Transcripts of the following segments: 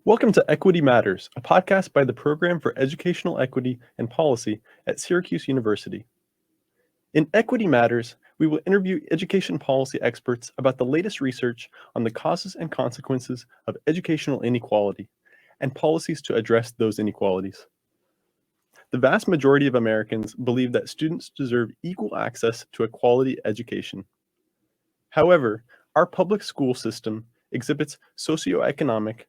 Welcome to Equity Matters, a podcast by the Program for Educational Equity and Policy at Syracuse University. In Equity Matters, we will interview education policy experts about the latest research on the causes and consequences of educational inequality and policies to address those inequalities. The vast majority of Americans believe that students deserve equal access to a quality education. However, our public school system exhibits socioeconomic,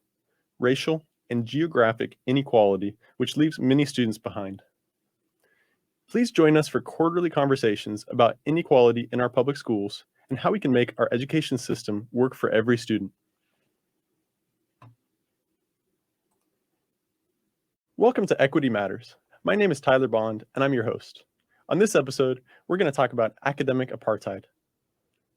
racial, and geographic inequality, which leaves many students behind. Please join us for quarterly conversations about inequality in our public schools and how we can make our education system work for every student. Welcome to Equity Matters. My name is Tyler Bond, and I'm your host. On this episode, we're going to talk about academic apartheid.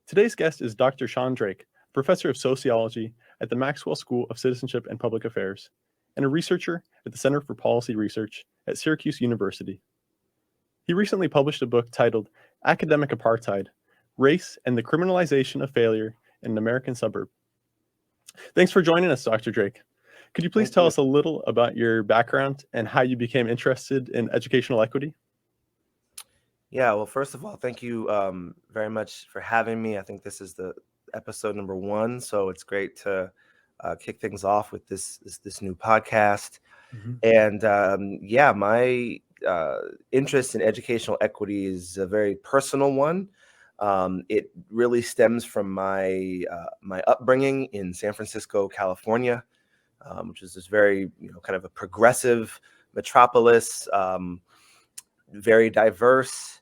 Today's guest is Dr. Sean Drake, professor of sociology at the Maxwell School of Citizenship and Public Affairs, and a researcher at the Center for Policy Research at Syracuse University. He recently published a book titled Academic Apartheid: Race and the Criminalization of Failure in an American Suburb. Thanks for joining us, Dr. Drake. Could you please tell us a little about your background and how you became interested in educational equity? Yeah, well, first of all, thank you very much for having me. I think this is the episode number 1, so it's great to kick things off with this new podcast. And my interest in educational equity is a very personal one. It really stems from my upbringing in San Francisco, California, which is this very kind of a progressive metropolis, very diverse,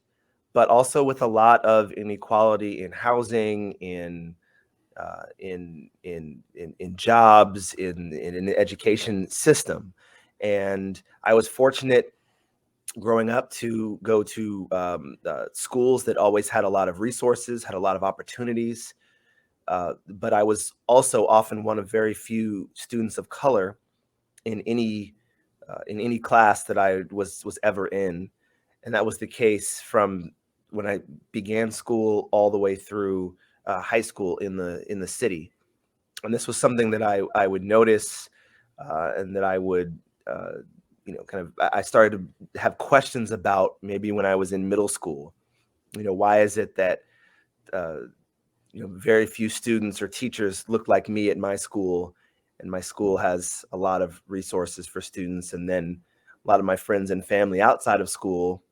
but also with a lot of inequality in housing, in jobs, in the education system. And I was fortunate growing up to go to schools that always had a lot of resources, had a lot of opportunities. But I was also often one of very few students of color in any class that I was ever in. And that was the case from when I began school all the way through high school in the city. And this was something that I would notice and that I would, I started to have questions about maybe when I was in middle school. Why is it that, very few students or teachers look like me at my school, and my school has a lot of resources for students. And then a lot of my friends and family outside of school,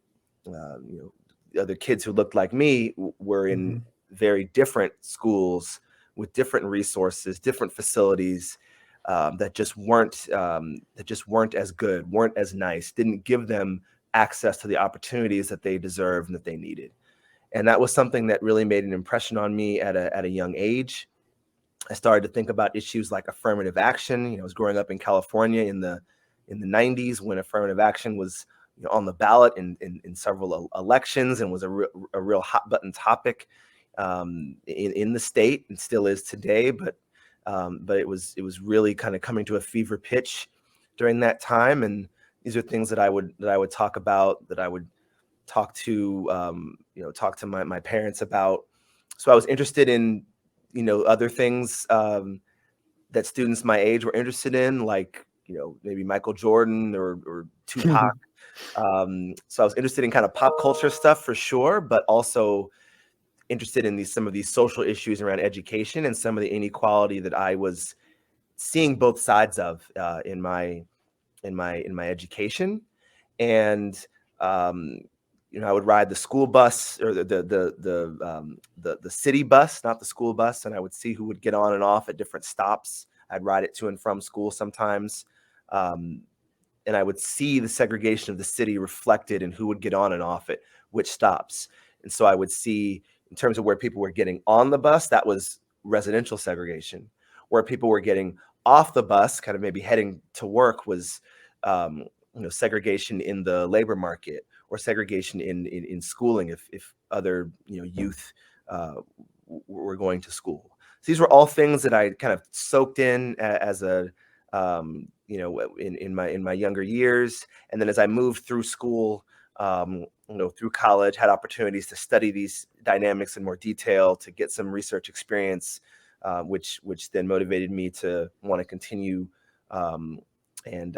other kids who looked like me were in very different schools with different resources, different facilities that just weren't as good, weren't as nice, didn't give them access to the opportunities that they deserved and that they needed. And that was something that really made an impression on me at a young age. I started to think about issues like affirmative action. I was growing up in California in the 90s when affirmative action was on the ballot in several elections and was a real hot button topic in the state, and still is today. But it was really kind of coming to a fever pitch during that time. And these are things that I would talk about, that I would talk to my parents about. So I was interested in other things that students my age were interested in, like maybe Michael Jordan or Tupac. So I was interested in kind of pop culture stuff for sure, but also interested in some of these social issues around education and some of the inequality that I was seeing both sides of in my education. And I would ride the school bus or the city bus, not the school bus, and I would see who would get on and off at different stops. I'd ride it to and from school sometimes. And I would see the segregation of the city reflected in who would get on and off at which stops. And so I would see, in terms of where people were getting on the bus, that was residential segregation. Where people were getting off the bus, kind of maybe heading to work, was segregation in the labor market, or segregation in schooling if other youth were going to school. So these were all things that I kind of soaked in as a in my younger years. And then as I moved through school, through college, had opportunities to study these dynamics in more detail, to get some research experience, which then motivated me to want to continue and earn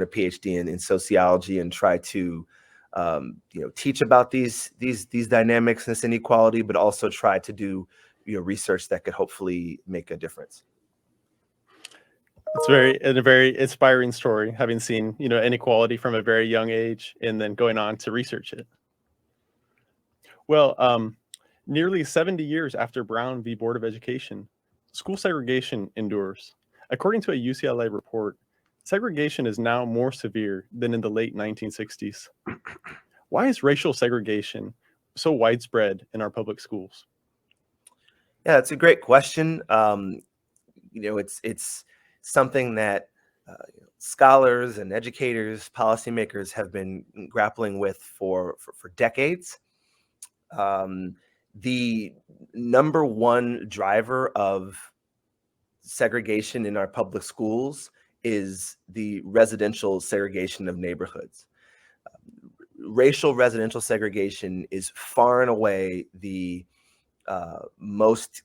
a PhD in sociology and try to teach about these dynamics and this inequality, but also try to do research that could hopefully make a difference. It's a very inspiring story, having seen inequality from a very young age and then going on to research it. Well, nearly 70 years after Brown v. Board of Education, school segregation endures. According to a UCLA report, segregation is now more severe than in the late 1960s. Why is racial segregation so widespread in our public schools? Yeah, it's a great question. It's something that scholars and educators, policymakers have been grappling with for decades. The number one driver of segregation in our public schools is the residential segregation of neighborhoods. Racial residential segregation is far and away the most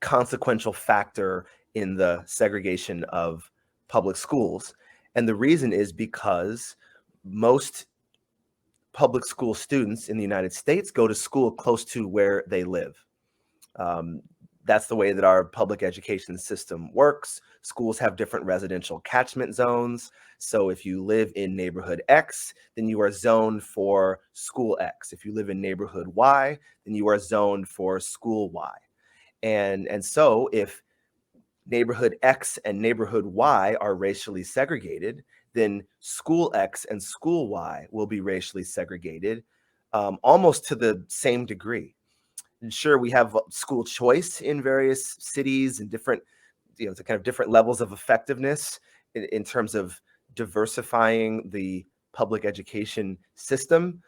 consequential factor in the segregation of public schools. And the reason is because most public school students in the United States go to school close to where they live. That's the way that our public education system works. Schools have different residential catchment zones. So if you live in neighborhood X, then you are zoned for school X. If you live in neighborhood Y, then you are zoned for school Y. And so if neighborhood X and neighborhood Y are racially segregated, then school X and school Y will be racially segregated almost to the same degree. And sure, we have school choice in various cities and different, the kind of different levels of effectiveness in terms of diversifying the public education system.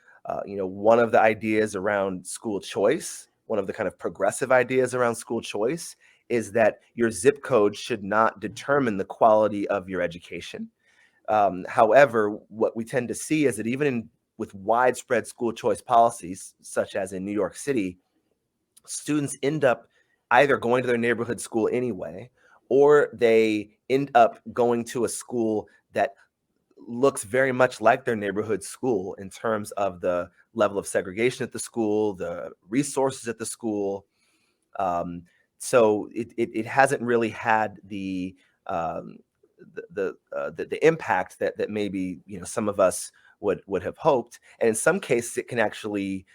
One of the ideas around school choice, one of the kind of progressive ideas around school choice is that your zip code should not determine the quality of your education. However, what we tend to see is that even with widespread school choice policies, such as in New York City, students end up either going to their neighborhood school anyway, or they end up going to a school that looks very much like their neighborhood school in terms of the level of segregation at the school, the resources at the school. So it hasn't really had the impact that maybe some of us would have hoped, and in some cases it can actually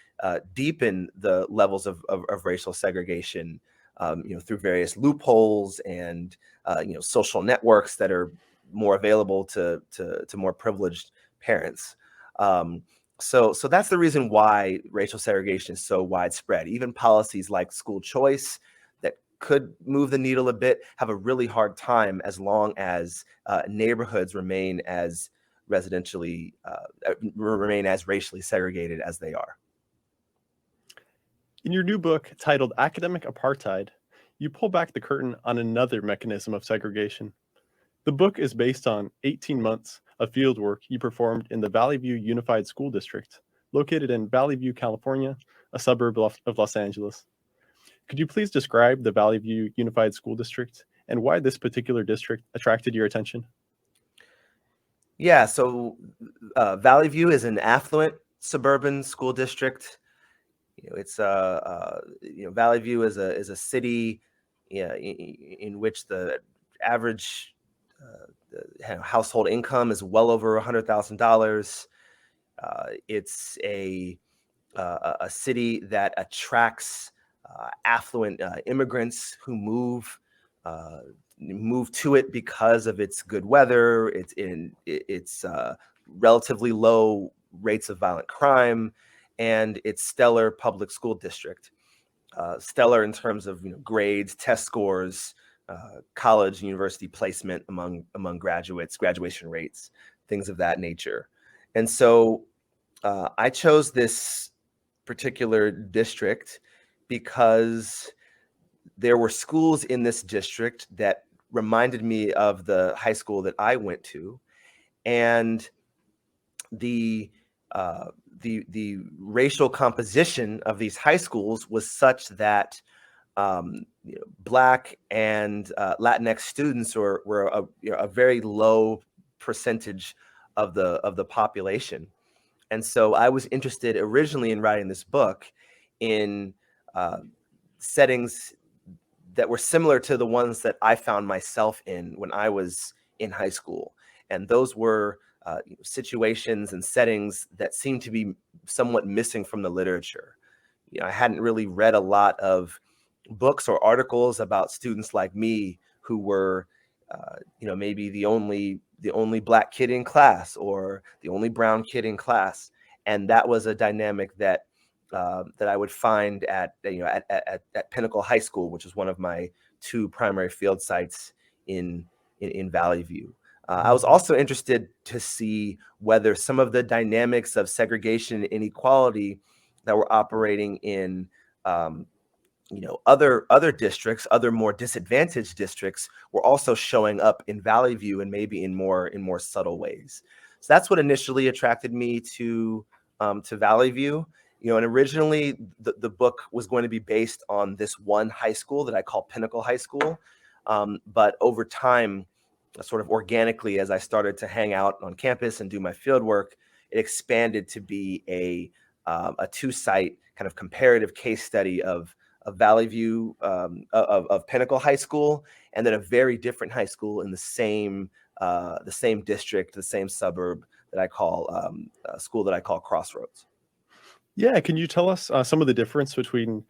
deepen the levels of racial segregation, through various loopholes and social networks that are more available to more privileged parents. So that's the reason why racial segregation is so widespread. Even policies like school choice that could move the needle a bit have a really hard time as long as neighborhoods remain as racially segregated as they are. In your new book titled Academic Apartheid, you pull back the curtain on another mechanism of segregation. The book is based on 18 months of fieldwork you performed in the Valley View Unified School District, located in Valley View, California, a suburb of Los Angeles. Could you please describe the Valley View Unified School District and why this particular district attracted your attention? Yeah, so Valley View is an affluent suburban school district. It's Valley View is a city, in which the average household income is well over $100,000. It's a city that attracts affluent immigrants who move to it because of its good weather, its relatively low rates of violent crime, and its stellar public school district. Stellar in terms of grades, test scores, college and university placement among graduates, graduation rates, things of that nature. And so I chose this particular district because there were schools in this district that reminded me of the high school that I went to, and the racial composition of these high schools was such that Black and Latinx students were a very low percentage of the population. And so I was interested originally in writing this book in uh, settings that were similar to the ones that I found myself in when I was in high school. And those were situations and settings that seemed to be somewhat missing from the literature. I hadn't really read a lot of books or articles about students like me who were, maybe the only Black kid in class or the only brown kid in class, and that was a dynamic that I would find at Pinnacle High School, which is one of my two primary field sites in Valley View. I was also interested to see whether some of the dynamics of segregation and inequality that were operating in other districts, other more disadvantaged districts, were also showing up in Valley View and maybe in more subtle ways. So that's what initially attracted me to Valley View. And originally the book was going to be based on this one high school that I call Pinnacle High School. But over time, sort of organically, as I started to hang out on campus and do my field work, it expanded to be a two-site kind of comparative case study of Valley View, of Pinnacle High School, and then a very different high school in the same district, the same suburb that I call a school that I call Crossroads. Yeah, can you tell us some of the difference between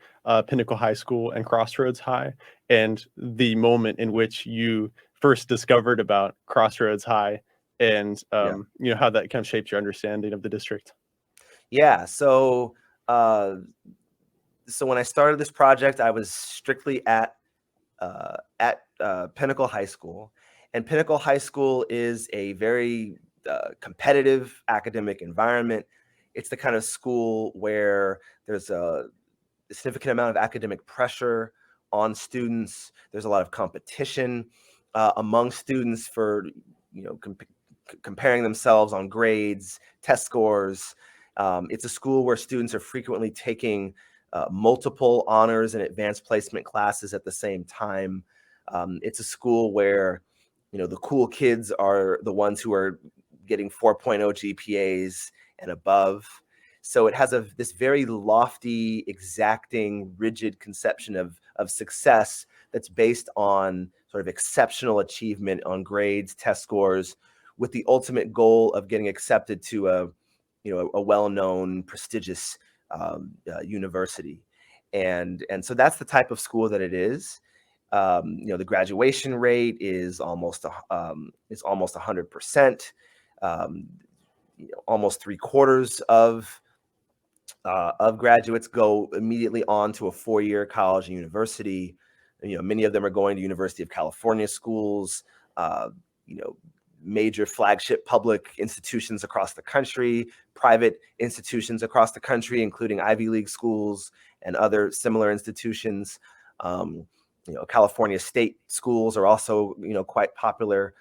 Pinnacle High School and Crossroads High, and the moment in which you first discovered about Crossroads High, and Yeah. how that kind of shaped your understanding of the district? Yeah. Uh, so when I started this project, I was strictly at Pinnacle High School, and Pinnacle High School is a very competitive academic environment. It's the kind of school where there's a significant amount of academic pressure on students. There's a lot of competition among students for comparing themselves on grades, test scores. It's a school where students are frequently taking multiple honors and advanced placement classes at the same time. It's a school where the cool kids are the ones who are getting 4.0 GPAs and above. So it has this very lofty, exacting, rigid conception of success that's based on sort of exceptional achievement on grades, test scores, with the ultimate goal of getting accepted to a well-known, prestigious university. And so that's the type of school that it is. The graduation rate is almost 100%. Almost 3/4 of graduates go immediately on to a 4-year college and university. Many of them are going to University of California schools, major flagship public institutions across the country, private institutions across the country, including Ivy League schools and other similar institutions. California state schools are also, quite popular.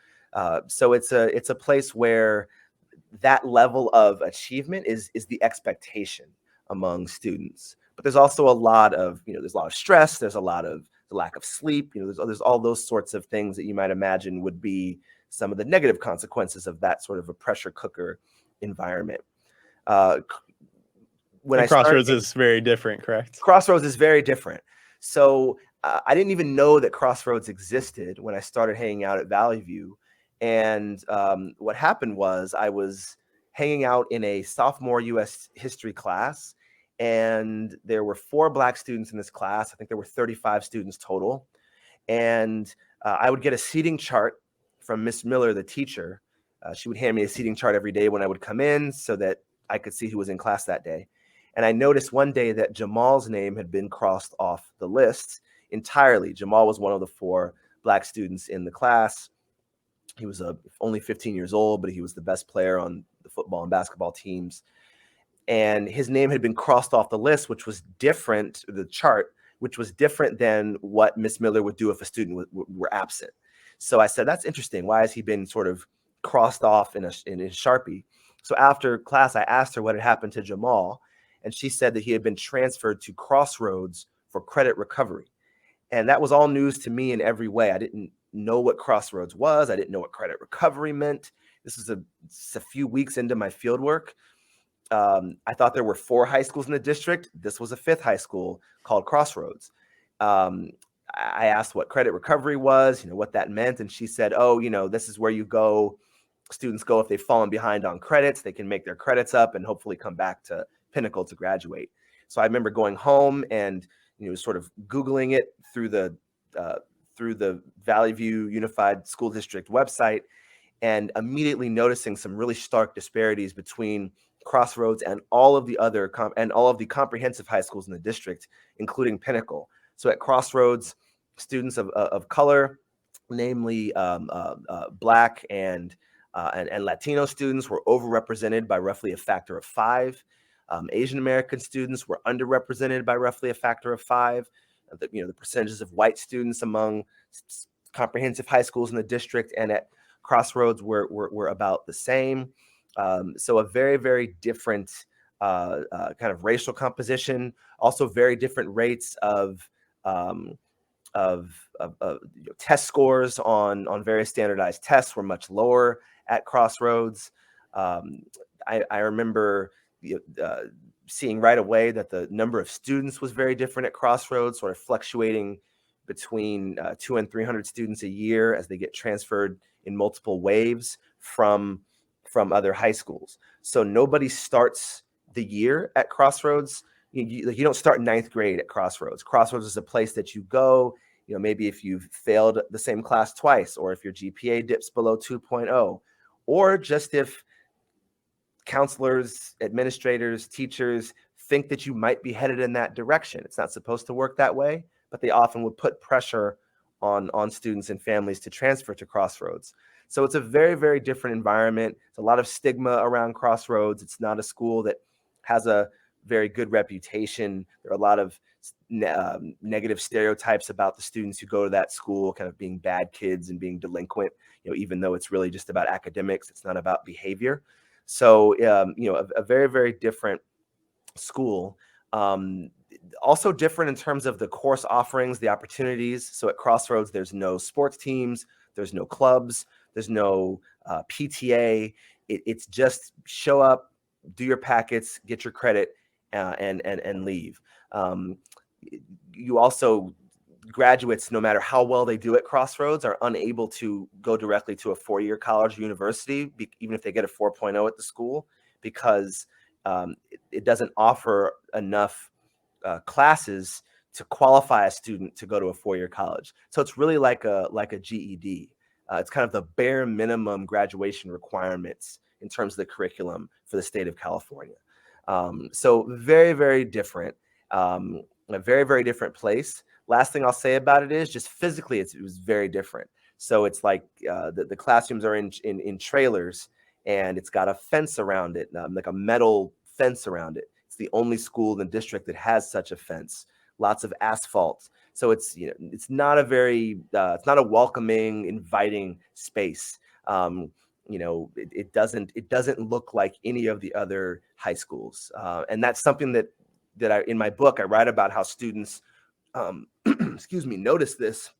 So it's a place where that level of achievement is the expectation among students. But there's also a lot of, there's a lot of stress. There's a lot of the lack of sleep. There's all those sorts of things that you might imagine would be some of the negative consequences of that sort of a pressure cooker environment. When Crossroads is very different, correct? Crossroads is very different. So I didn't even know that Crossroads existed when I started hanging out at Valley View. And what happened was I was hanging out in a sophomore U.S. history class, and there were 4 Black students in this class. I think there were 35 students total. And I would get a seating chart from Miss Miller, the teacher. She would hand me a seating chart every day when I would come in so that I could see who was in class that day. And I noticed one day that Jamal's name had been crossed off the list entirely. Jamal was one of the 4 Black students in the class. He was only 15 years old, but he was the best player on the football and basketball teams. And his name had been crossed off the list, which was different, the chart, which was different than what Miss Miller would do if a student were absent. So I said, that's interesting. Why has he been sort of crossed off in his Sharpie? So after class, I asked her what had happened to Jamal, and she said that he had been transferred to Crossroads for credit recovery. And that was all news to me in every way. I didn't know what Crossroads was. I didn't know what credit recovery meant. This is a few weeks into my field work. I thought there were 4 high schools in the district. This was a 5th high school called Crossroads. I asked what credit recovery was, what that meant. And she said, oh, this is where you go. Students go if they've fallen behind on credits. They can make their credits up and hopefully come back to Pinnacle to graduate. So I remember going home and sort of Googling it through the Valley View Unified School District website, and immediately noticing some really stark disparities between Crossroads and all of the comprehensive high schools in the district, including Pinnacle. So at Crossroads, students of color, namely Black and Latino students, were overrepresented by roughly a factor of 5. Asian American students were underrepresented by roughly a factor of 5. The percentages of white students among comprehensive high schools in the district and at Crossroads were about the same. So a very, very different kind of racial composition. Also, very different rates of test scores on various standardized tests were much lower at Crossroads. I remember seeing right away that the number of students was very different at Crossroads, sort of fluctuating between 200 and 300 students a year as they get transferred in multiple waves from other high schools. So nobody starts the year at Crossroads. You don't start 9th grade at Crossroads. Crossroads is a place that you go, maybe if you've failed the same class twice, or if your GPA dips below 2.0, or just if counselors, administrators, teachers think that you might be headed in that direction. It's not supposed to work that way, but they often would put pressure on students and families to transfer to Crossroads. So it's a very, very different environment. It's a lot of stigma around Crossroads. It's not a school that has a very good reputation. There are a lot of negative stereotypes about the students who go to that school, kind of being bad kids and being delinquent, even though it's really just about academics. It's not about behavior. So, a very, very different school. Also different in terms of the course offerings, the opportunities. So at Crossroads, there's no sports teams, there's no clubs, there's no PTA. It's just show up, do your packets, get your credit, and leave. You also, graduates, no matter how well they do at Crossroads, are unable to go directly to a 4-year college or university, even if they get a 4.0 at the school, because it doesn't offer enough classes to qualify a student to go to a 4-year college. So it's really like a GED. It's kind of the bare minimum graduation requirements in terms of the curriculum for the state of California. So very, very different, a very, very different place. Last thing I'll say about it is just physically, it was very different. So it's like the classrooms are in trailers, and it's got a fence around it, like a metal fence around it. It's the only school in the district that has such a fence. Lots of asphalt. So it's it's not a very it's not a welcoming, inviting space. It doesn't look like any of the other high schools, and that's something that I, in my book, I write about how students notice this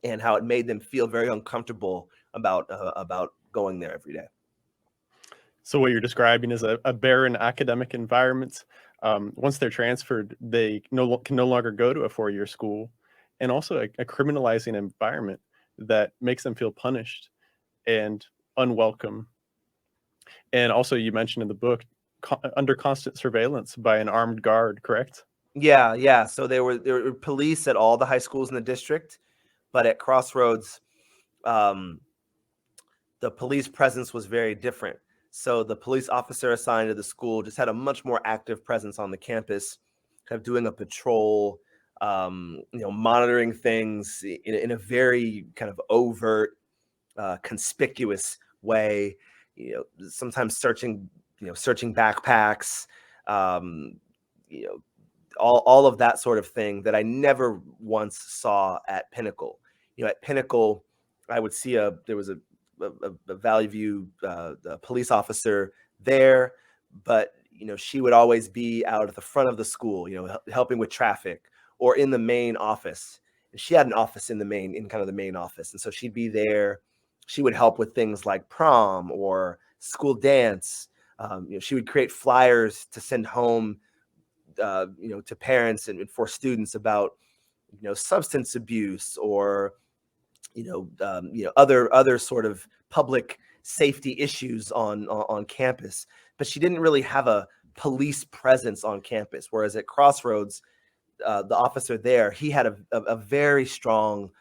and how it made them feel very uncomfortable about going there every day. So what you're describing is a barren academic environment. Once they're transferred, they can no longer go to a 4-year school, and also a criminalizing environment that makes them feel punished and unwelcome. And also, you mentioned in the book, under constant surveillance by an armed guard, correct? Yeah. So there were police at all the high schools in the district, but at Crossroads, the police presence was very different. So the police officer assigned to the school just had a much more active presence on the campus, kind of doing a patrol, monitoring things in a very kind of overt, conspicuous way. Sometimes searching backpacks, all of that sort of thing that I never once saw at Pinnacle. At Pinnacle, I would see there was a Valley View police officer there, but she would always be out at the front of the school, helping with traffic or in the main office. she had an office in kind of the main office. And so she'd be there. She would help with things like prom or school dance. She would create flyers to send home, to parents and for students about, substance abuse or, other sort of public safety issues on campus. But she didn't really have a police presence on campus. Whereas at Crossroads, the officer there, he had a very strong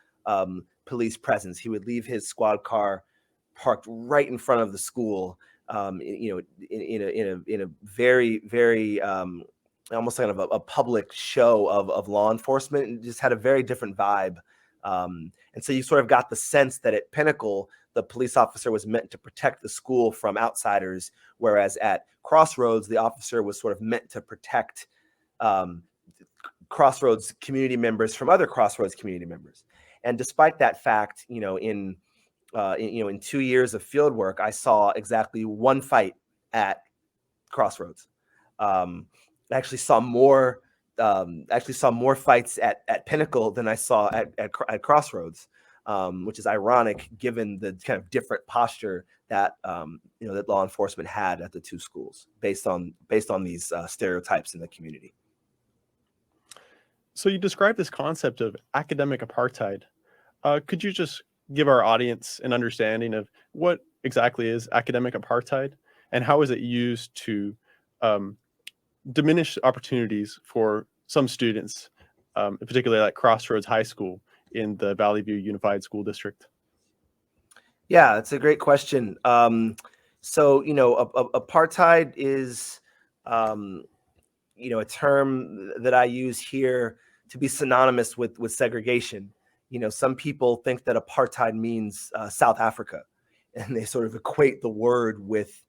police presence. He would leave his squad car parked right in front of the school, in a very, very almost kind of a public show of law enforcement, and just had a very different vibe. And so you sort of got the sense that at Pinnacle, the police officer was meant to protect the school from outsiders, whereas at Crossroads, the officer was sort of meant to protect Crossroads community members from other Crossroads community members. And despite that fact, in 2 years of field work, I saw exactly one fight at Crossroads. I actually saw more fights at Pinnacle than I saw at Crossroads, which is ironic given the kind of different posture that that law enforcement had at the two schools based on these stereotypes in the community. So you described this concept of academic apartheid. Could you just give our audience an understanding of what exactly is academic apartheid and how is it used to diminish opportunities for some students, particularly at Crossroads High School in the Valley View Unified School District? Yeah, it's a great question. So, apartheid is, a term that I use here to be synonymous with segregation. Some people think that apartheid means South Africa, and they sort of equate the word with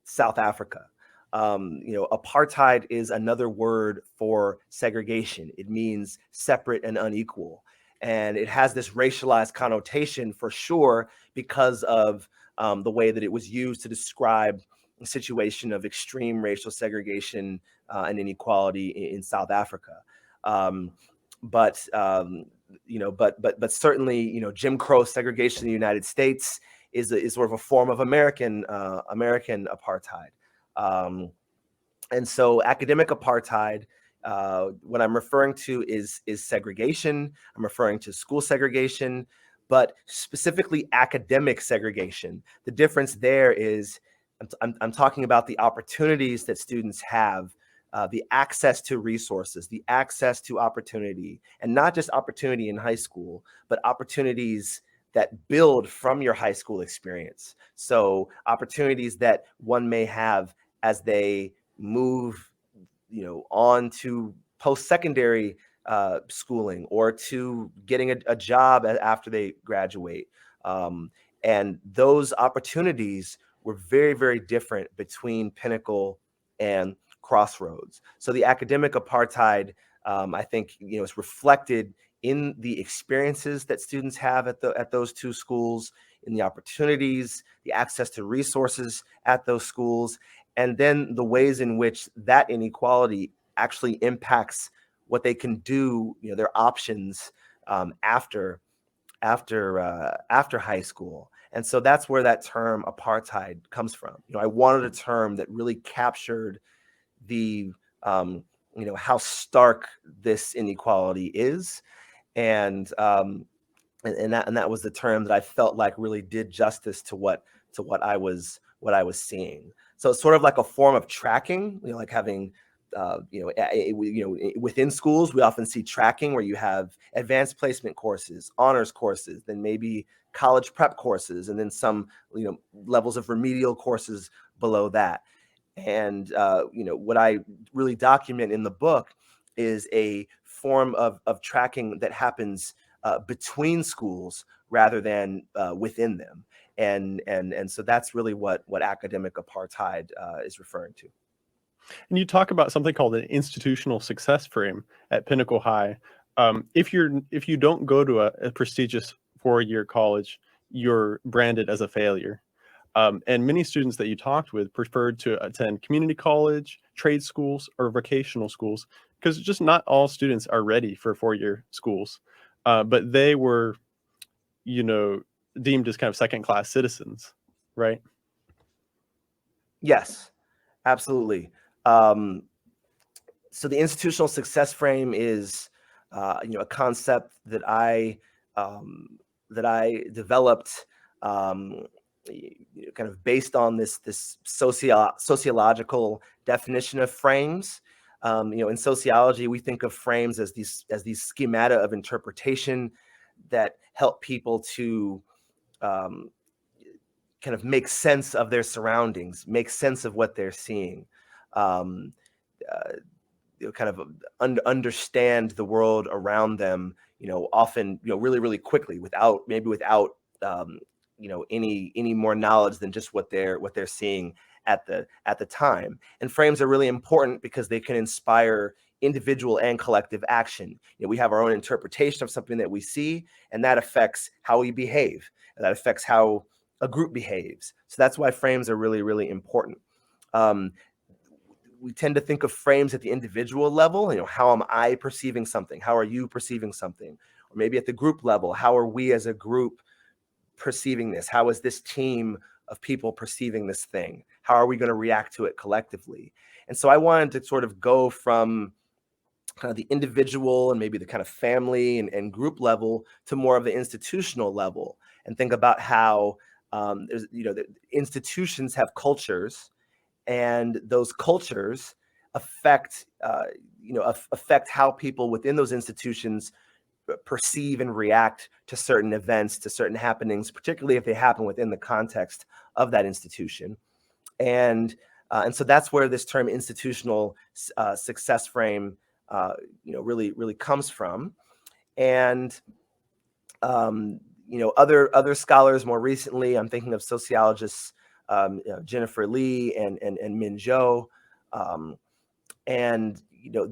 South Africa. Apartheid is another word for segregation. It means separate and unequal. And it has this racialized connotation for sure because of the way that it was used to describe a situation of extreme racial segregation and inequality in South Africa. But certainly, Jim Crow segregation in the United States is sort of a form of American apartheid. And so academic apartheid, what I'm referring to is segregation. I'm referring to school segregation, but specifically academic segregation. The difference there is I'm talking about the opportunities that students have, the access to resources, the access to opportunity, and not just opportunity in high school, but opportunities that build from your high school experience. So opportunities that one may have as they move, on to post-secondary schooling or to getting a job after they graduate. And those opportunities were very, very different between Pinnacle and Crossroads. So the academic apartheid, I think, is reflected in the experiences that students have at those two schools, in the opportunities, the access to resources at those schools, and then the ways in which that inequality actually impacts what they can do, their options after high school. And so that's where that term apartheid comes from. I wanted a term that really captured the how stark this inequality is, and that was the term that I felt like really did justice to what I was seeing. So it's sort of like a form of tracking, like having within schools, we often see tracking where you have advanced placement courses, honors courses, then maybe college prep courses, and then some levels of remedial courses below that. And what I really document in the book is a form of tracking that happens between schools rather than within them. And so that's really what academic apartheid is referring to. And you talk about something called an institutional success frame at Pinnacle High. If you don't go to a prestigious 4-year college, you're branded as a failure. And many students that you talked with preferred to attend community college, trade schools, or vocational schools because just not all students are ready for 4-year schools. but they were, deemed as kind of second-class citizens, right? Yes, absolutely. Um, so the institutional success frame is, a concept um, that I developed, um, kind of based on this sociological definition of frames. In sociology, we think of frames as these schemata of interpretation that help people to um, kind of make sense of their surroundings, make sense of what they're seeing. Um, uh, kind of understand the world around them, often, really, really quickly, without any more knowledge than just what they're seeing at the time. And frames are really important because they can inspire individual and collective action. We have our own interpretation of something that we see, and that affects how we behave. And that affects how a group behaves. So that's why frames are really, really important. Um, we tend to think of frames at the individual level. How am I perceiving something? How are you perceiving something? Or maybe at the group level, how are we as a group perceiving this? How is this team of people perceiving this thing? How are we going to react to it collectively? And so I wanted to sort of go from kind of the individual and maybe the kind of family and group level to more of the institutional level, and think about how the institutions have cultures, and those cultures affect affect how people within those institutions perceive and react to certain events, to certain happenings, particularly if they happen within the context of that institution. And so that's where this term institutional success frame really comes from. And other scholars more recently, I'm thinking of sociologists, Jennifer Lee and Min Zhou, and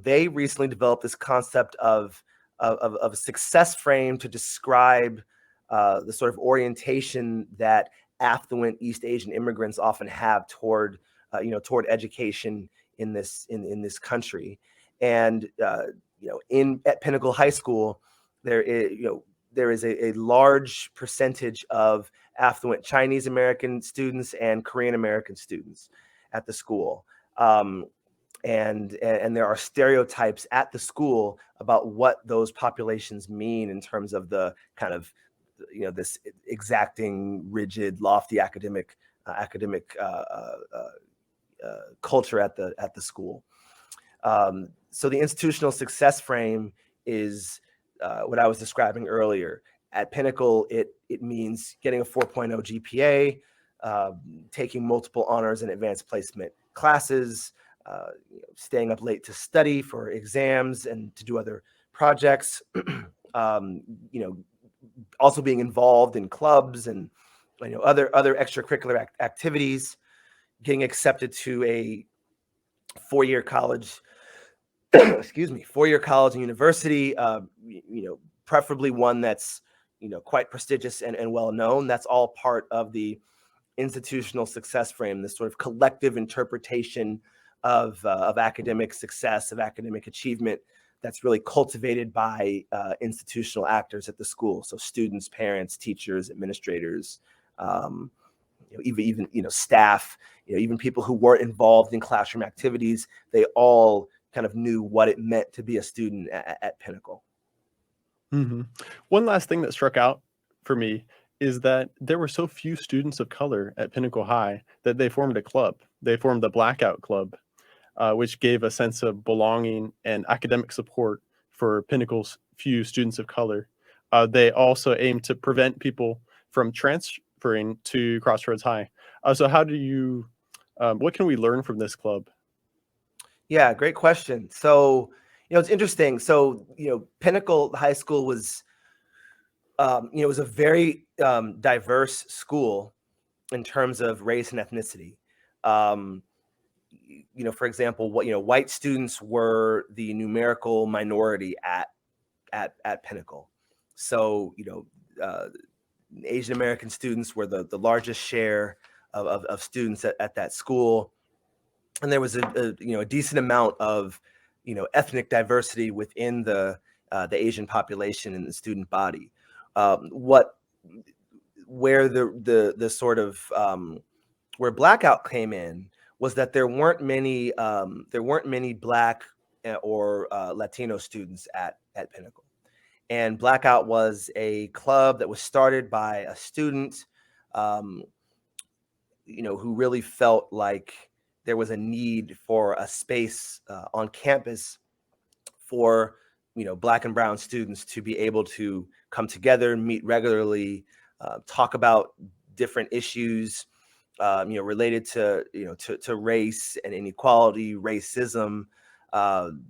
they recently developed this concept of a success frame to describe the sort of orientation that affluent East Asian immigrants often have toward education in this country. And at Pinnacle High School, there is a large percentage of affluent Chinese American students and Korean American students at the school. And there are stereotypes at the school about what those populations mean in terms of the kind of this exacting, rigid, lofty academic culture at the school. So the institutional success frame is what I was describing earlier. At Pinnacle, it means getting a 4.0 GPA, taking multiple honors and advanced placement classes, staying up late to study for exams and to do other projects, um, also being involved in clubs and other extracurricular activities, getting accepted to a four-year college, four-year college and university, preferably one that's quite prestigious and well known. That's all part of the institutional success frame, this sort of collective interpretation of academic success, of academic achievement that's really cultivated by institutional actors at the school. So students, parents, teachers, administrators, even staff, even people who weren't involved in classroom activities. They all kind of knew what it meant to be a student at Pinnacle. Mm-hmm. One last thing that struck out for me is that there were so few students of color at Pinnacle High that they formed a club. They formed the Blackout Club, which gave a sense of belonging and academic support for Pinnacle's few students of color. They also aim to prevent people from transferring to Crossroads High. So, what can we learn from this club? Yeah, great question. So, it's interesting. So, Pinnacle High School was, was a very diverse school in terms of race and ethnicity. Um, for example, white students were the numerical minority at Pinnacle. So, Asian American students were the largest share of students at that school, and there was a decent amount of ethnic diversity within the the Asian population in the student body. Where the sort of where blackout came in was that there weren't many Black or Latino students at Pinnacle. And Blackout was a club that was started by a student, who really felt like there was a need for a space on campus for Black and brown students to be able to come together, meet regularly, talk about different issues, related to race and inequality, racism.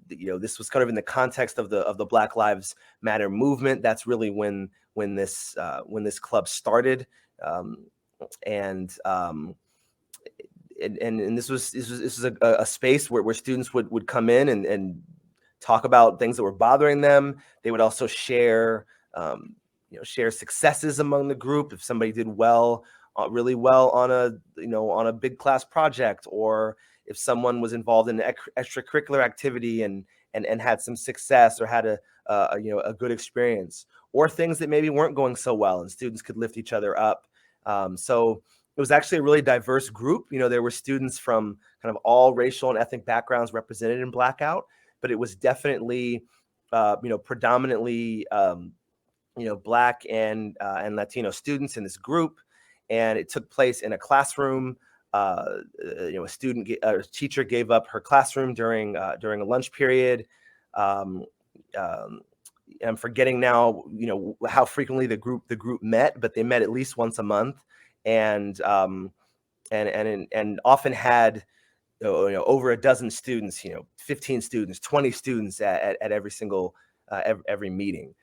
This was kind of in the context of the Black Lives Matter movement. That's really when this club started, and this was a space where students would come in and talk about things that were bothering them. They would also share successes among the group. If somebody did really well on a big class project, or if someone was involved in an extracurricular activity and had some success, or had a good experience, or things that maybe weren't going so well, and students could lift each other up. So it was actually a really diverse group. There were students from kind of all racial and ethnic backgrounds represented in Blackout, but it was definitely, predominantly, Black and Latino students in this group. And it took place in a classroom. A teacher gave up her classroom during a lunch period. I'm forgetting now, how frequently the group met, but they met at least once a month, and often had over a dozen students, 15 students, 20 students at every single every meeting.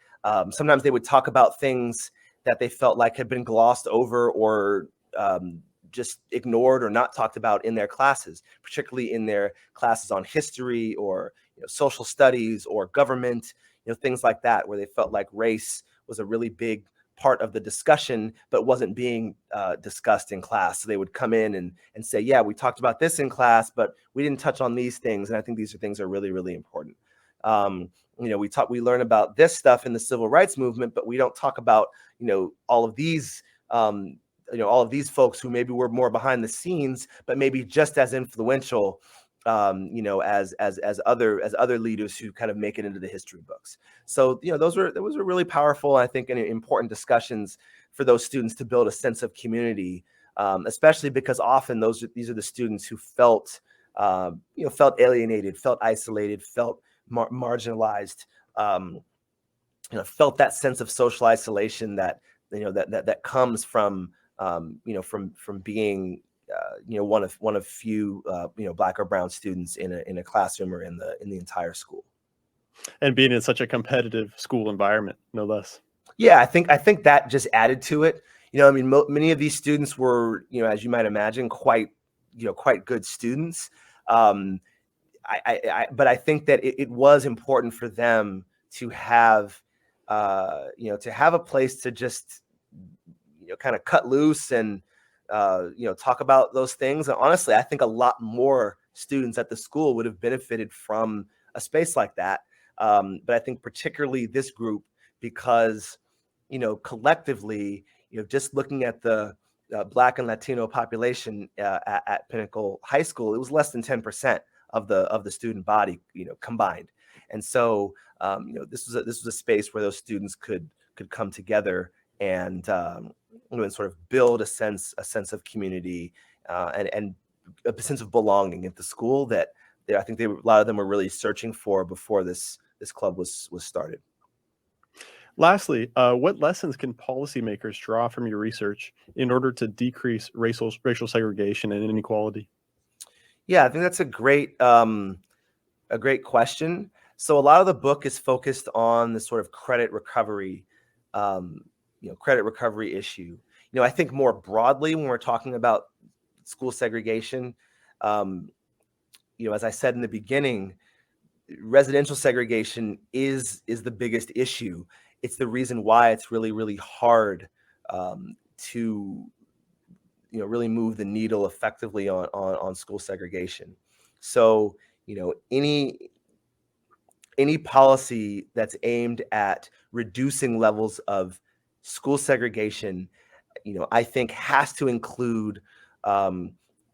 Sometimes they would talk about things that they felt like had been glossed over, or just ignored or not talked about in their classes, particularly in their classes on history, or social studies, or government, things like that, where they felt like race was a really big part of the discussion, but wasn't being discussed in class. So they would come in and say, yeah, we talked about this in class, but we didn't touch on these things. And I think these things are really, really important. We learn about this stuff in the civil rights movement, but we don't talk about, all of these, all of these folks who maybe were more behind the scenes, but maybe just as influential, as other leaders who kind of make it into the history books. So, those were really powerful, I think, and important discussions for those students to build a sense of community, especially because often these are the students who felt alienated, felt isolated, felt marginalized, felt that sense of social isolation that that comes from from being one of few Black or brown students in a classroom, or in the entire school. And being in such a competitive school environment, no less. Yeah, I think that just added to it. Many of these students were, as you might imagine, quite good students. But I think that it was important for them to have, to have a place to just, kind of cut loose and, talk about those things. And honestly, I think a lot more students at the school would have benefited from a space like that. But I think particularly this group, because, collectively, just looking at the Black and Latino population at Pinnacle High School, it was less than 10% of the student body, combined. And so, this was a space where those students could come together and sort of build a sense of community, and a sense of belonging at the school that I think a lot of them were really searching for before this club was started. Lastly, what lessons can policymakers draw from your research in order to decrease racial segregation and inequality? Yeah, I think that's a great question. So a lot of the book is focused on the sort of credit recovery issue. I think more broadly, when we're talking about school segregation, as I said in the beginning, residential segregation is the biggest issue. It's the reason why it's really, really hard to really move the needle effectively on school segregation. So any any policy that's aimed at reducing levels of school segregation, I think has to include,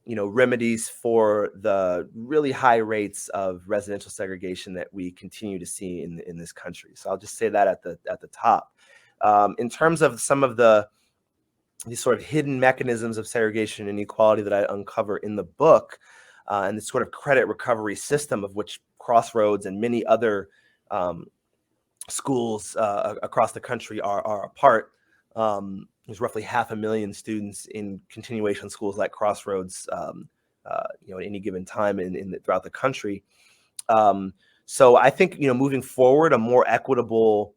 remedies for the really high rates of residential segregation that we continue to see in this country. So I'll just say that at the top. In terms of some of these sort of hidden mechanisms of segregation and inequality that I uncover in the book, and the sort of credit recovery system of which Crossroads and many other schools across the country are a part. There's roughly 500,000 students in continuation schools like Crossroads, at any given time throughout the country. So I think, moving forward, a more equitable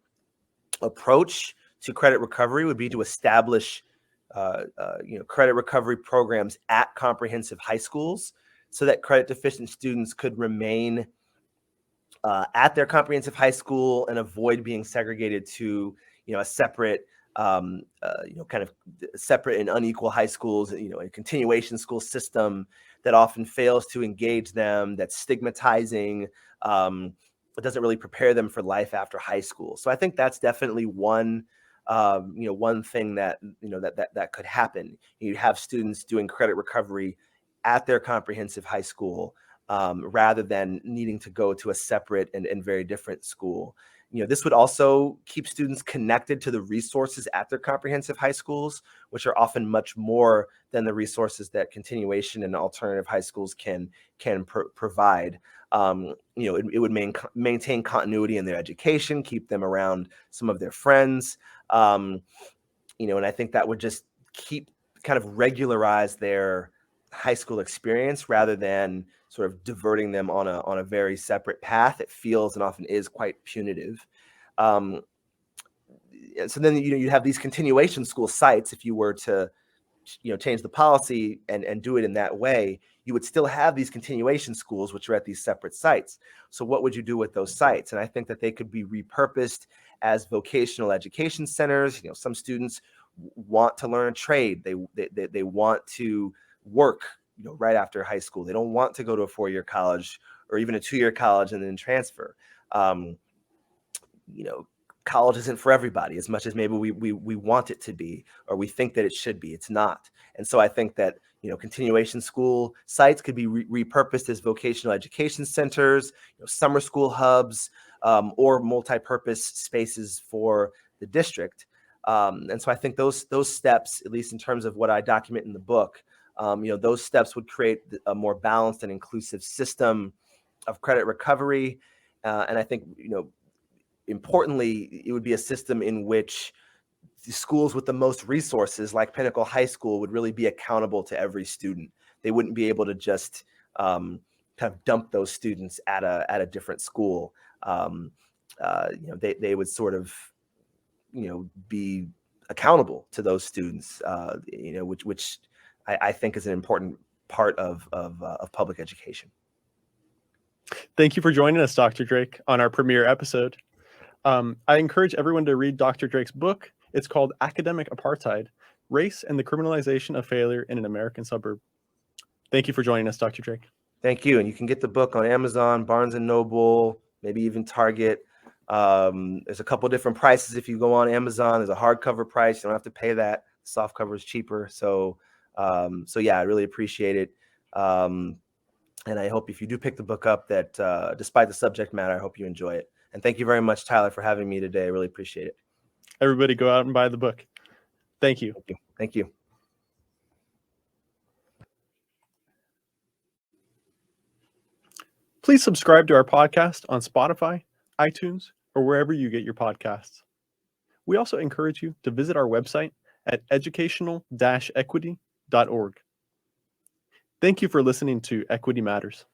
approach to credit recovery would be to establish credit recovery programs at comprehensive high schools so that credit deficient students could remain at their comprehensive high school and avoid being segregated to, a separate, kind of separate and unequal high schools, a continuation school system that often fails to engage them, that's stigmatizing, but doesn't really prepare them for life after high school. So I think that's definitely one thing that, that could happen. You have students doing credit recovery at their comprehensive high school, rather than needing to go to a separate and very different school. This would also keep students connected to the resources at their comprehensive high schools, which are often much more than the resources that continuation and alternative high schools can provide. It would maintain continuity in their education, keep them around some of their friends, and I think that would just kind of regularize their high school experience rather than sort of diverting them on a very separate path. It feels and often is quite punitive. So then you have these continuation school sites. If you were to change the policy and do it in that way, you would still have these continuation schools which are at these separate sites. So what would you do with those sites? And I think that they could be repurposed as vocational education centers. Some students want to learn a trade. They want to work right after high school. They don't want to go to a 4-year college or even a 2-year college and then transfer. College isn't for everybody as much as maybe we want it to be, or we think that it should be. It's not. And so I think that continuation school sites could be repurposed as vocational education centers, summer school hubs, or multi-purpose spaces for the district. And so I think those steps, at least in terms of what I document in the book, those steps would create a more balanced and inclusive system of credit recovery. And I think, importantly, it would be a system in which the schools with the most resources, like Pinnacle High School, would really be accountable to every student. They wouldn't be able to just kind of dump those students at a different school. They would sort of, be accountable to those students, which I think is an important part of public education. Thank you for joining us, Dr. Drake, on our premiere episode. I encourage everyone to read Dr. Drake's book. It's called Academic Apartheid: Race and the Criminalization of Failure in an American Suburb. Thank you for joining us, Dr. Drake. Thank you. And you can get the book on Amazon, Barnes & Noble, maybe even Target. There's a couple different prices. If you go on Amazon, there's a hardcover price. You don't have to pay that. Soft cover is cheaper. So yeah, I really appreciate it. And I hope if you do pick the book up that despite the subject matter, I hope you enjoy it. And thank you very much, Tyler, for having me today. I really appreciate it. Everybody go out and buy the book. Thank you. Thank you. Thank you. Please subscribe to our podcast on Spotify, iTunes, or wherever you get your podcasts. We also encourage you to visit our website at educational-equity.org. Thank you for listening to Equity Matters.